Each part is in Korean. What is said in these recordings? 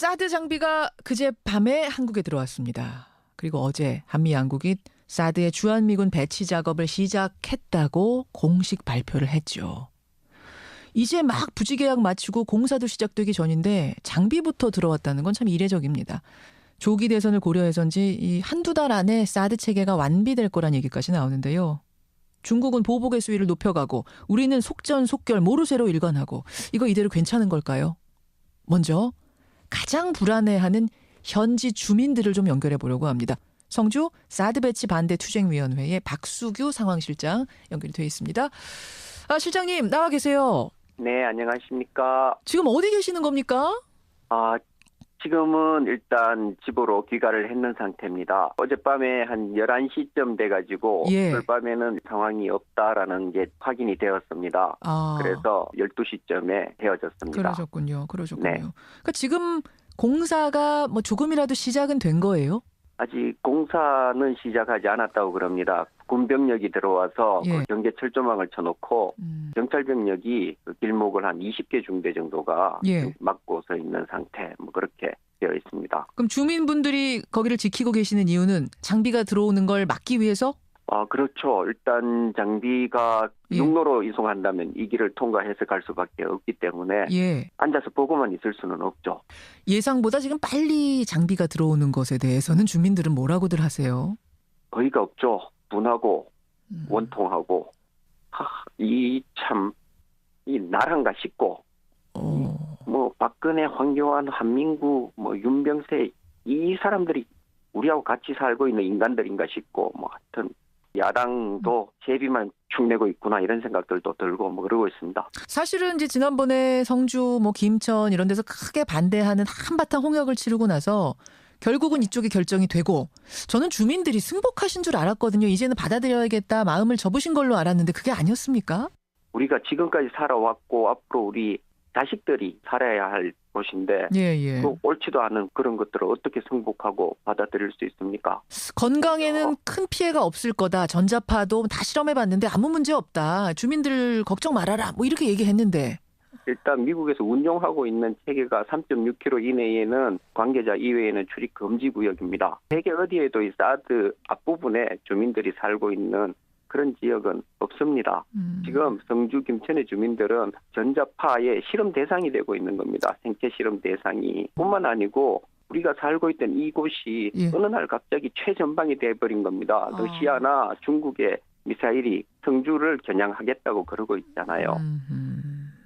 사드 장비가 그제 밤에 한국에 들어왔습니다. 그리고 어제 한미 양국이 사드의 주한미군 배치 작업을 시작했다고 공식 발표를 했죠. 이제 막 부지계약 마치고 공사도 시작되기 전인데 장비부터 들어왔다는 건 참 이례적입니다. 조기 대선을 고려해서인지 이 한두 달 안에 사드 체계가 완비될 거란 얘기까지 나오는데요. 중국은 보복의 수위를 높여가고 우리는 속전속결 모르쇠로 일관하고 이거 이대로 괜찮은 걸까요? 먼저 가장 불안해하는 현지 주민들을 좀 연결해 보려고 합니다. 성주 사드 배치 반대 투쟁위원회의 박수규 상황실장 연결이 되어 있습니다. 실장님 나와 계세요. 네, 안녕하십니까. 지금 어디 계시는 겁니까? 지금은 일단 집으로 귀가를 했는 상태입니다. 어젯밤에 한 11시쯤 돼가지고 오늘 밤에는 상황이 없다라는 게 확인이 되었습니다. 그래서 12시쯤에 헤어졌습니다. 그러셨군요. 네. 그러니까 지금 공사가 뭐 조금이라도 시작은 된 거예요? 아직 공사는 시작하지 않았다고 그럽니다. 군병력이 들어와서 그 경계 철조망을 쳐놓고 경찰 병력이 그 길목을 한 20개 중대 정도가 막고 서 있는 상태, 뭐 그렇게 되어 있습니다. 그럼 주민분들이 거기를 지키고 계시는 이유는 장비가 들어오는 걸 막기 위해서? 그렇죠. 일단 장비가 육로로 이송한다면 이 길을 통과해서 갈 수밖에 없기 때문에 앉아서 보고만 있을 수는 없죠. 예상보다 지금 빨리 장비가 들어오는 것에 대해서는 주민들은 뭐라고들 하세요? 어이가 없죠. 분하고 원통하고 이 나란가 싶고 뭐 박근혜, 황교안, 한민구, 뭐 윤병세 이 사람들이 우리하고 같이 살고 있는 인간들인가 싶고 뭐 하여튼 야당도 제비만 축내고 있구나 이런 생각들도 들고 뭐 그러고 있습니다. 사실은 이제 지난번에 성주, 뭐 김천 이런 데서 크게 반대하는 한바탕 홍역을 치르고 나서 결국은 이쪽이 결정이 되고 저는 주민들이 승복하신 줄 알았거든요. 이제는 받아들여야겠다 마음을 접으신 걸로 알았는데 그게 아니었습니까? 우리가 지금까지 살아왔고 앞으로 우리 자식들이 살아야 할 곳인데 그 옳지도 않은 그런 것들을 어떻게 승복하고 받아들일 수 있습니까? 건강에는 큰 피해가 없을 거다. 전자파도 다 실험해봤는데 아무 문제 없다. 주민들 걱정 말아라. 뭐 이렇게 얘기했는데. 일단 미국에서 운영하고 있는 체계가 3.6km 이내에는 관계자 이외에는 출입 금지 구역입니다. 세계 어디에도 이 사드 앞부분에 주민들이 살고 있는 그런 지역은 없습니다. 지금 성주 김천의 주민들은 전자파의 실험 대상이 되고 있는 겁니다. 생체 실험 대상이. 뿐만 아니고 우리가 살고 있던 이곳이 어느 날 갑자기 최전방이 돼버린 겁니다. 러시아나 중국의 미사일이 성주를 겨냥하겠다고 그러고 있잖아요.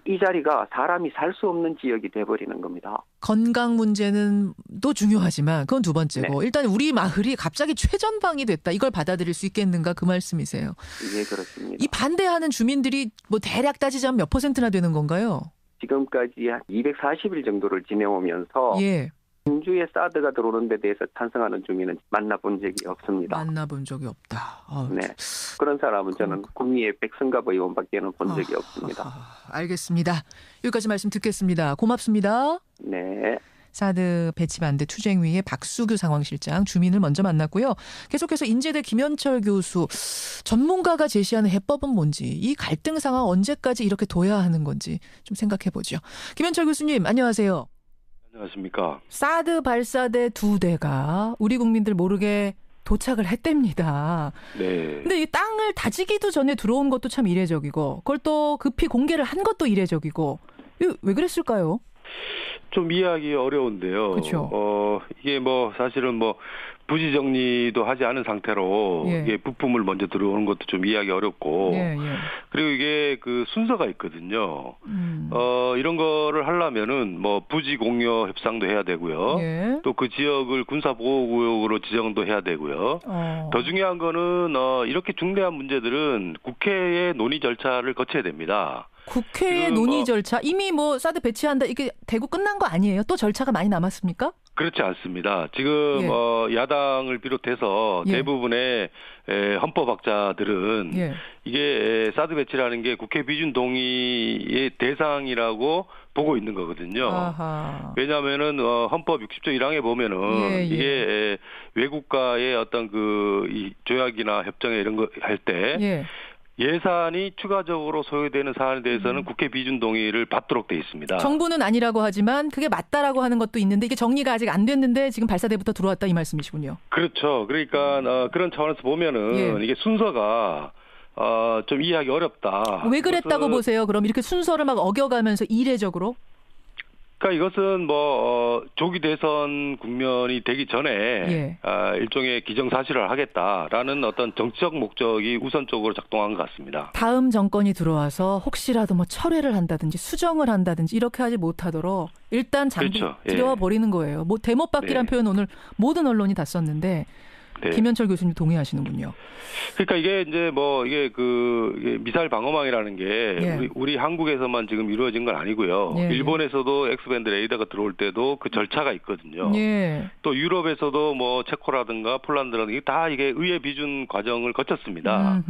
이 자리가 사람이 살 수 없는 지역이 돼버리는 겁니다. 건강 문제는 또 중요하지만 그건 두 번째고 일단 우리 마을이 갑자기 최전방이 됐다. 이걸 받아들일 수 있겠는가 그 말씀이세요. 예, 그렇습니다. 이 반대하는 주민들이 뭐 대략 따지자면 몇 %나 되는 건가요? 지금까지 한 240일 정도를 지내오면서 성주에 사드가 들어오는 데 대해서 찬성하는 주민은 만나본 적이 없습니다. 만나본 적이 없다. 네, 그런 사람은 저는 구미의 백성갑 의원밖에는 본 적이 없습니다. 알겠습니다. 여기까지 말씀 듣겠습니다. 고맙습니다. 네. 사드 배치 반대 투쟁위의 박수규 상황실장 주민을 먼저 만났고요. 계속해서 인제대 김현철 교수 전문가가 제시하는 해법은 뭔지 이 갈등 상황 언제까지 이렇게 둬야 하는 건지 좀 생각해 보죠. 김현철 교수님 안녕하세요. 안녕하십니까. 사드 발사대 2대가 우리 국민들 모르게 도착을 했답니다. 네. 근데 이 땅을 다지기도 전에 들어온 것도 참 이례적이고 그걸 또 급히 공개를 한 것도 이례적이고 이거 왜 그랬을까요? 좀 이해하기 어려운데요. 그렇죠. 이게 뭐 사실은 뭐 부지 정리도 하지 않은 상태로 이게 부품을 먼저 들어오는 것도 좀 이해하기 어렵고 그리고 이게 그 순서가 있거든요. 이런 거를 하려면은 뭐 부지 공여 협상도 해야 되고요. 또 그 지역을 군사 보호구역으로 지정도 해야 되고요. 더 중요한 거는 이렇게 중대한 문제들은 국회의 논의 절차를 거쳐야 됩니다. 국회의 논의 절차 이미 뭐 사드 배치한다 이게 되고 끝난 거 아니에요? 또 절차가 많이 남았습니까? 그렇지 않습니다. 지금 야당을 비롯해서 대부분의 헌법학자들은 이게 사드 배치라는 게 국회 비준 동의의 대상이라고 보고 있는 거거든요. 왜냐하면은 헌법 60조 1항에 보면은 이게 외국과의 어떤 그 이 조약이나 협정에 이런 거 할 때 예산이 추가적으로 소요되는 사안에 대해서는 국회 비준 동의를 받도록 돼 있습니다. 정부는 아니라고 하지만 그게 맞다라고 하는 것도 있는데 이게 정리가 아직 안 됐는데 지금 발사대부터 들어왔다 이 말씀이시군요. 그렇죠. 그러니까 그런 차원에서 보면은 이게 순서가 좀 이해하기 어렵다. 왜 그랬다고 보세요? 그럼 이렇게 순서를 막 어겨가면서 이례적으로? 그러니까 이것은 조기 대선 국면이 되기 전에 일종의 기정사실을 하겠다라는 어떤 정치적 목적이 우선적으로 작동한 것 같습니다. 다음 정권이 들어와서 혹시라도 뭐 철회를 한다든지 수정을 한다든지 이렇게 하지 못하도록 일단 장비 들여버리는 거예요. 뭐 대못받기란 표현 오늘 모든 언론이 다 썼는데 김현철 교수님 동의하시는군요. 그러니까 이게 이제 이게 미사일 방어망이라는 게 우리 한국에서만 지금 이루어진 건 아니고요. 일본에서도 X밴드 레이더가 들어올 때도 그 절차가 있거든요. 또 유럽에서도 뭐 체코라든가 폴란드라든가 다 이게 의회 비준 과정을 거쳤습니다.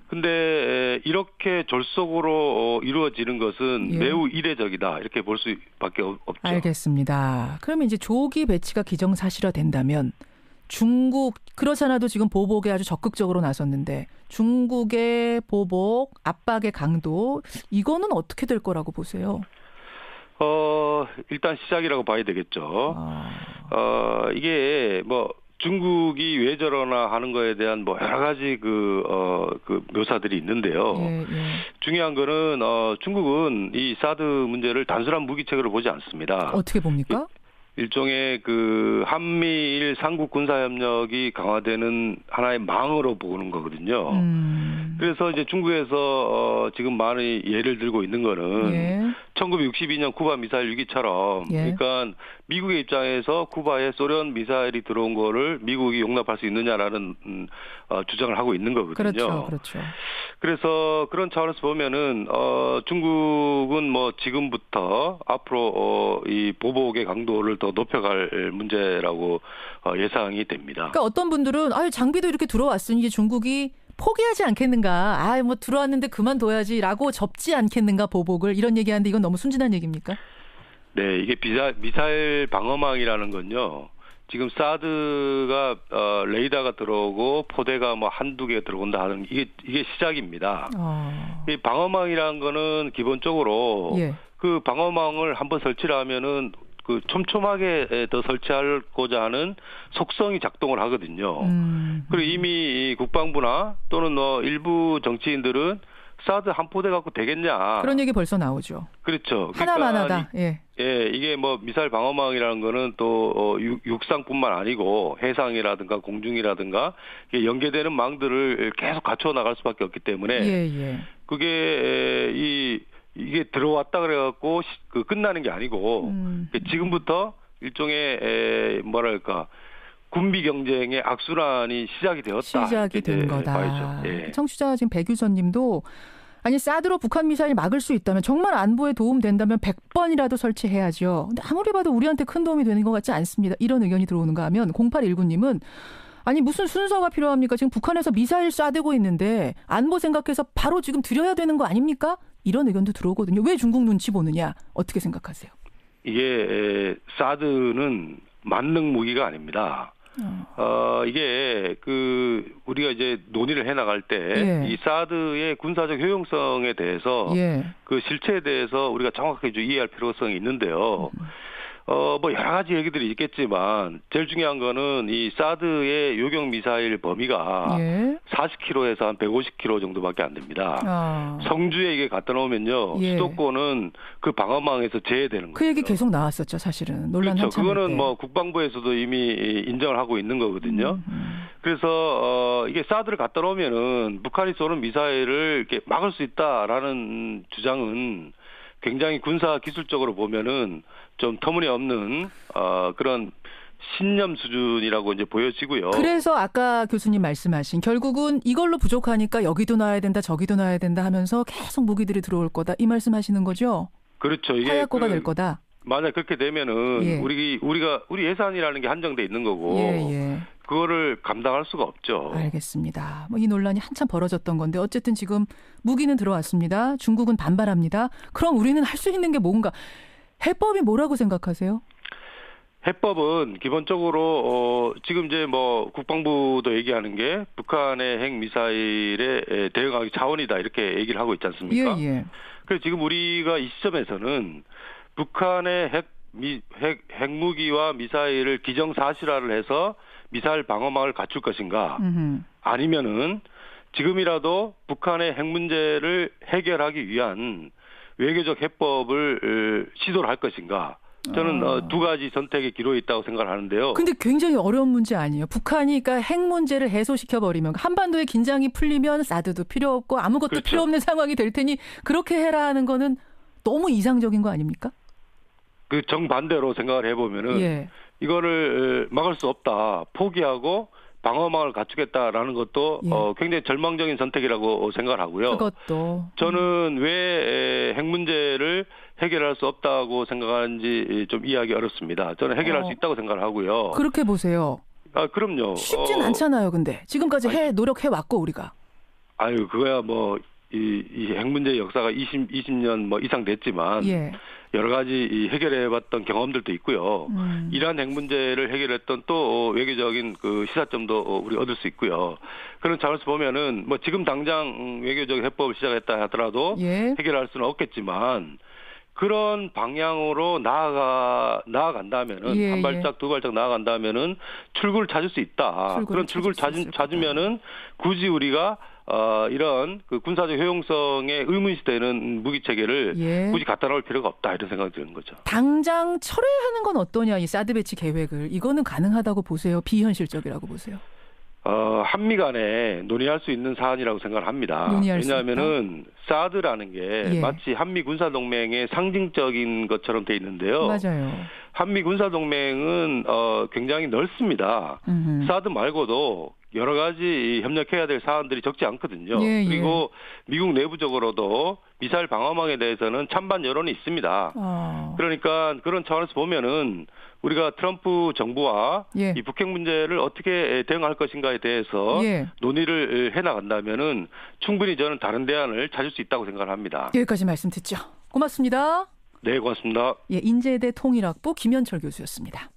근데 이렇게 졸속으로 이루어지는 것은 매우 이례적이다. 이렇게 볼 수밖에 없죠. 알겠습니다. 그러면 이제 조기 배치가 기정사실화된다면 중국 그렇잖아도 지금 보복에 아주 적극적으로 나섰는데 중국의 보복, 압박의 강도 이거는 어떻게 될 거라고 보세요? 일단 시작이라고 봐야 되겠죠. 이게 중국이 왜 저러나 하는 거에 대한 여러 가지 그 묘사들이 있는데요. 중요한 거는 중국은 이 사드 문제를 단순한 무기체계로 보지 않습니다. 어떻게 봅니까? 일종의 그 한미일 삼국 군사 협력이 강화되는 하나의 망으로 보는 거거든요. 그래서 이제 중국에서 지금 많이 예를 들고 있는 거는 1962년 쿠바 미사일 위기처럼 그러니까 미국의 입장에서 쿠바에 소련 미사일이 들어온 거를 미국이 용납할 수 있느냐라는 주장을 하고 있는 거거든요. 그렇죠. 그래서 그런 차원에서 보면은 중국은 지금부터 앞으로 이 보복의 강도를 더 높여갈 문제라고 예상이 됩니다. 그러니까 어떤 분들은 장비도 이렇게 들어왔으니 이제 중국이 포기하지 않겠는가. 들어왔는데 그만둬야지라고 접지 않겠는가 보복을 이런 얘기하는데 이건 너무 순진한 얘기입니까? 네, 이게 미사일 방어망이라는 건요. 지금 사드가 레이더가 들어오고 포대가 한두 개 들어온다 하는 이게 시작입니다. 이 방어망이라는 거는 기본적으로 그 방어망을 한번 설치를 하면은 그 촘촘하게 더 설치하고자 하는 속성이 작동을 하거든요. 그리고 이미 국방부나 또는 일부 정치인들은 사드 한 포대 갖고 되겠냐. 그런 얘기 벌써 나오죠. 그렇죠. 하나만 하다. 이게 미사일 방어망이라는 거는 또 육상뿐만 아니고 해상이라든가 공중이라든가 연계되는 망들을 계속 갖춰 나갈 수밖에 없기 때문에 그게 이게 들어왔다 그래갖고 끝나는 게 아니고 지금부터 일종의 군비 경쟁의 악순환이 시작이 되었다. 시작이 된 거다. 청취자 지금 백유선님도 사드로 북한 미사일 막을 수 있다면 정말 안보에 도움 된다면 100번이라도 설치해야죠. 근데 아무리 봐도 우리한테 큰 도움이 되는 것 같지 않습니다. 이런 의견이 들어오는가 하면 0819님은 무슨 순서가 필요합니까? 지금 북한에서 미사일 쏴대고 있는데 안보 생각해서 바로 지금 들여야 되는 거 아닙니까? 이런 의견도 들어오거든요. 왜 중국 눈치 보느냐? 어떻게 생각하세요? 이게 사드는 만능 무기가 아닙니다. 이게 우리가 이제 논의를 해나갈 때 이 사드의 군사적 효용성에 대해서 그 실체에 대해서 우리가 정확하게 좀 이해할 필요성이 있는데요. 여러 가지 얘기들이 있겠지만 제일 중요한 거는 이 사드의 요격 미사일 범위가 40km에서 한 150km 정도밖에 안 됩니다. 성주에 이게 갖다 놓으면요. 수도권은 그 방어망에서 제외되는 거예요. 그 얘기 계속 나왔었죠, 사실은. 논란 그렇죠. 그거는 국방부에서도 이미 인정을 하고 있는 거거든요. 그래서 이게 사드를 갖다 놓으면은 북한이 쏘는 미사일을 이렇게 막을 수 있다라는 주장은 굉장히 군사 기술적으로 보면은 좀 터무니없는 그런 신념 수준이라고 이제 보여지고요. 그래서 아까 교수님 말씀하신 결국은 이걸로 부족하니까 여기도 놔야 된다, 저기도 놔야 된다 하면서 계속 무기들이 들어올 거다 이 말씀하시는 거죠? 그렇죠. 이게 화약고가 될 거다. 만약 그렇게 되면은 우리 예산이라는 게 한정돼 있는 거고. 그거를 감당할 수가 없죠. 알겠습니다. 이 논란이 한참 벌어졌던 건데 어쨌든 지금 무기는 들어왔습니다. 중국은 반발합니다. 그럼 우리는 할 수 있는 게 뭔가? 해법이 뭐라고 생각하세요? 해법은 기본적으로 지금 이제 뭐 국방부도 얘기하는 게 북한의 핵 미사일에 대응하기 차원이다 이렇게 얘기를 하고 있지 않습니까? 예. 그래서 지금 우리가 이 시점에서는 북한의 핵무기와 미사일을 기정사실화를 해서 미사일 방어망을 갖출 것인가, 아니면은 지금이라도 북한의 핵 문제를 해결하기 위한 외교적 해법을 시도를 할 것인가. 저는 두 가지 선택의 기로에 있다고 생각을 하는데요. 근데 굉장히 어려운 문제 아니에요? 북한이 그러니까 핵 문제를 해소시켜버리면 한반도의 긴장이 풀리면 사드도 필요 없고 아무것도 그렇죠. 필요 없는 상황이 될 테니 그렇게 해라 하는 거는 너무 이상적인 거 아닙니까? 그 정반대로 생각을 해보면은 예. 이거를 막을 수 없다. 포기하고 방어망을 갖추겠다라는 것도 예. 굉장히 절망적인 선택이라고 생각을 하고요. 그것도. 저는 왜 핵 문제를 해결할 수 없다고 생각하는지 좀 이해하기 어렵습니다. 저는 해결할 수 있다고 생각을 하고요. 그렇게 보세요. 그럼요. 쉽진 않잖아요, 근데. 지금까지 노력해왔고, 우리가. 아유, 그거야 뭐, 이 핵 문제의 역사가 20년 뭐 이상 됐지만. 예. 여러 가지 해결해봤던 경험들도 있고요. 이러한 핵 문제를 해결했던 또 외교적인 그 시사점도 우리 얻을 수 있고요. 그런 차원에서 보면은 뭐 지금 당장 외교적 해법을 시작했다 하더라도 예. 해결할 수는 없겠지만 그런 방향으로 나아간다면은 예, 한 발짝 두 발짝 나아간다면은 출구를 찾을 수 있다. 그런 출구를 찾으면은 굳이 우리가 이런 그 군사적 효용성에 의문시되는 무기 체계를 예. 굳이 갖다 놓을 필요가 없다 이런 생각이 드는 거죠. 당장 철회하는 건 어떠냐 이 사드 배치 계획을 이거는 가능하다고 보세요? 비현실적이라고 보세요? 한미 간에 논의할 수 있는 사안이라고 생각을 합니다. 왜냐하면은 사드라는 게 예. 마치 한미 군사 동맹의 상징적인 것처럼 돼 있는데요. 맞아요. 한미 군사 동맹은 굉장히 넓습니다. 사드 말고도 여러 가지 협력해야 될 사안들이 적지 않거든요. 예, 그리고 미국 내부적으로도 미사일 방어망에 대해서는 찬반 여론이 있습니다. 그러니까 그런 차원에서 보면은 우리가 트럼프 정부와 예. 이 북핵 문제를 어떻게 대응할 것인가에 대해서 예. 논의를 해나간다면은 충분히 저는 다른 대안을 찾을 수 있다고 생각을 합니다. 여기까지 말씀 듣죠. 고맙습니다. 네, 고맙습니다. 예, 인제대 통일학부 김현철 교수였습니다.